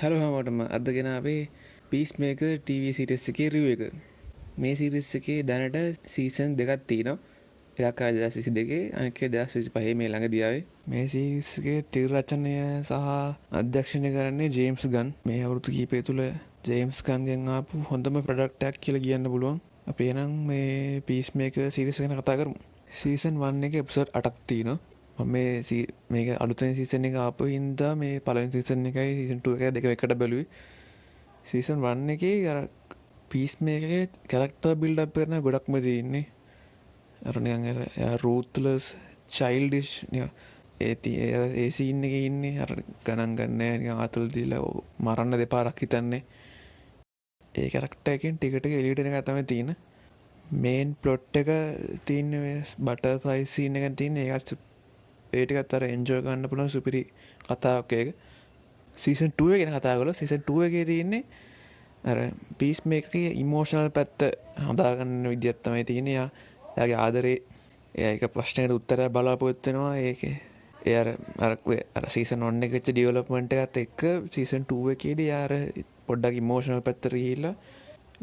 Hello හැමෝටම අද ගෙන අපේ පීස්මේකර් TV සීරීස් එකේ රිව්යු එක. මේ සීරීස් එකේ දැනට සීසන් දෙකක් තියෙනවා. එකක් ආවේ 2022 අනික 2025 මේ ළඟදී ආවේ. මේ සීරීස් එකේ තිර රචනය සහ අධ්‍යක්ෂණය කරන්නේ ජේම්ස් ගන්. මේ අවුරුදු කිහිපය තුළ ජේම්ස් ගන්ගෙන් ආපු හොඳම ප්‍රොඩක්ට් එකක් කියලා කියන්න පුළුවන්. අපි එහෙනම් මේ පීස්මේකර් සීරීස් එක ගැන කතා කරමු. සීසන් 1 එකේ එපිසෝඩ් 8ක් තියෙනවා. මේක අලුතෙන් සීසන් එක ආපු හින්දා මේ පළවෙනි සීසන් එකයි සීසන් 2 එකයි දෙකම එකට බැලුවේ. සීසන් 1 එකේ අර පීස්මේකර්ගේ කැරක්ටර් බිල්ඩ් අප් කරන ගොඩක්ම තියෙන්නේ. අර නිකන් අර රූත්ලස් චයිල්ඩිෂ් නිකන් ඒ සීන් එකේ ඉන්නේ අර ගණන් ගන්නෑ නිකන් අතල් දීලා මරන්න දෙපාරක් හිතන්නේ. ඒ කැරක්ටර් එකෙන් ටික ටික එළියට එන එක තමයි තියෙන්නේ. මේන් ප්ලොට් එක තියෙන්නේ බටර්ෆ්ලයි සීන් එකෙන් තියෙන්නේ ඒකත් ඒ ටිකත් අර එන්ජොයි කරන්න පුළුවන් සුපිරි කතාවක් ඒක. සීසන් 2 එක ගැන කතා කළොත් සීසන් 2 එකේ තියෙන්නේ අර පීස්මේකර්ගේ ඉමෝෂනල් පැත්ත හදාගන්න විදියක් තමයි තියෙන්නේ. එයාගේ ආදරේ එයා එක ප්‍රශ්නයකට උත්තරයක් බලාපොරොත්තු වෙනවා. ඒකේ ඒ අර සීසන් 1 එකේ වෙච්ච ඩෙවලොප්මන්ට් එකත් එක්ක සීසන් 2 එකේදී එයා අර පොඩ්ඩක් ඉමෝෂනල් පැත්තට ගිහිල්ලා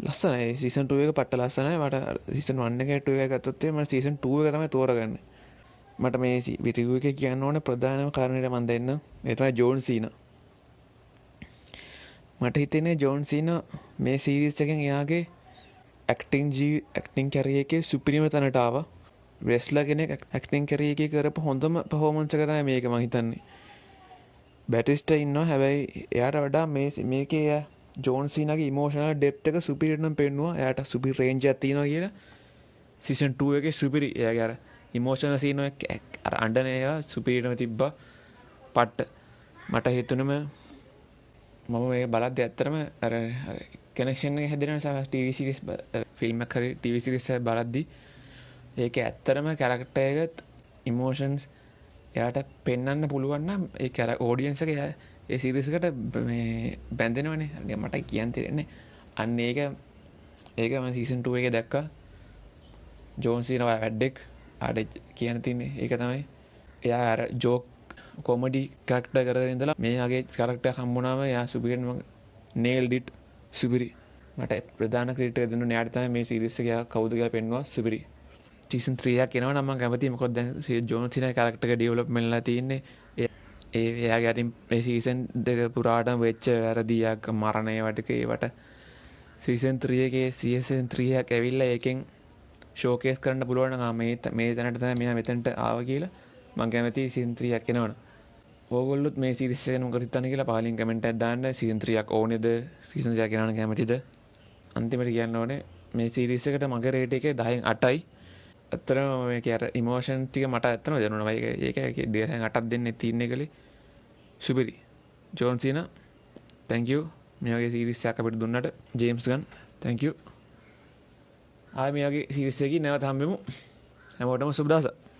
ලස්සනයි. සීසන් 2 එක පට්ට ලස්සනයි. මට සීසන් 1 එකේ 2 එක ගත්තොත් මම සීසන් 2 එක තමයි තෝරගන්නේ. මට මේ රිව්යු එකේ කියන්න ඕනේ ප්‍රධානම කාරණේට මම දෙන්න. ඒ තමයි ජෝන් සීනා. මට හිතෙන්නේ ජෝන් සීනා මේ සීරීස් එකෙන් එයාගේ ඇක්ටිං කැරියර් එකේ සුපිරිම තැනට ආවා. රෙස්ලර් කෙනෙක් ඇක්ටිං කැරියර් එකේ කරපු හොඳම පර්ෆෝමන්ස් එක තමයි මේක මම හිතන්නේ. බැටිස්ටා ඉන්නවා. හැබැයි එයාට වඩා මේකේ ජෝන් සීනාගේ ඉමෝෂනල් ඩෙප්ත් එක සුපිරියට නම් පෙන්නුවා. එයාට සුපිරි රේන්ජ් එකක් තියෙනවා කියලා. සීසන් 2 එකේ සුපිරි එයාගේ අර ඉමෝෂනල් සීන් එක අර අඬන ඒවා සුපිරියටම තිබ්බා. පට්ට මට හිතුණම මම මේ බලද්දි ඇත්තටම අර කනෙක්ෂන් එක හැදෙන නිසා ටීවී සීරීස් ෆිල්ම් එකක් හරි ටීවී සීරීස් එකක් බලද්දි ඒක ඇත්තටම කැරක්ටර් එකත් ඉමෝෂන්ස් එයාට පෙන්වන්න පුළුවන් නම් ඒ ඔඩියන්ස් එක ඒ සීරීස් එකට මේ බැඳෙනවනේ. මට කියන්න තේරෙන්නේ අන්න ඒක මම සීසන් 2 එකේ දැක්කා. ජෝන් සීනා වැඩෙක් ආඩ කියන්න තියන්නේ ඒක තමයි. එයා අර ජෝක් කොමඩි කැරක්ටර් කරගෙන ඉඳලා මේගේ කැරක්ටර් හම්බුනාම එයා සුපිරිම නේල්ඩ් ඉට් සුපිරි. මට ප්‍රධාන ක්‍රෙඩිට් එක දුන්න එයාට තමයි මේ සීරීස් එක කවුද කියලා පෙන්වුවා සුපිරි. සීසන් 3 එකක් එනවා නම් මම කැමතියි. මොකද දැන් ජෝන් සීනා කැරක්ටර් එක ඩෙවලොප්මන්ට් වෙලා තියෙන්නේ. එයාගේ අතින් මේ සීසන් 2 පුරාටම වෙච්ච වැරදියක් මරණය වටක ඒවට සීසන් 3 එකේ සීසන් 3 එකක් ඇවිල්ලා ඒකෙන් ෂෝකේස් කරන්න පුළුවන් නම් මේ තැනට තමයි මෙයා මෙතනට ආවා කියලා මම කැමතියි. සීසන් 3 එකක් එනවනම් ඕගොල්ලොත් මේ සීරීස් එක මොකද හිතන්නේ කියලා පහලින් කමෙන්ට් එකක් දාන්න. සීසන් 3 එකක් ඕනේද? සීසන් 3 එකක් එනවනම් කැමතිද? අන්තිමට කියන්න ඕනේ මේ සීරීස් එකට මගේ රේට් එක 10න් 8යි. ඇත්තටම මේකේ අර ඉමෝෂන් ටික මට ඇත්තටම දැනුණා. ඒක 10න් 8ක් දෙන්නේ තියෙන්නේ කලේ සුපිරි. ජෝන් සීනා thank you මේ වගේ සීරීස් එකක් අපිට දුන්නට. James Gunn thank you. ආයි මේ වගේ සීරීස් එකකින් නැවත හම්බෙමු. හැමෝටම සුබ දවසක්.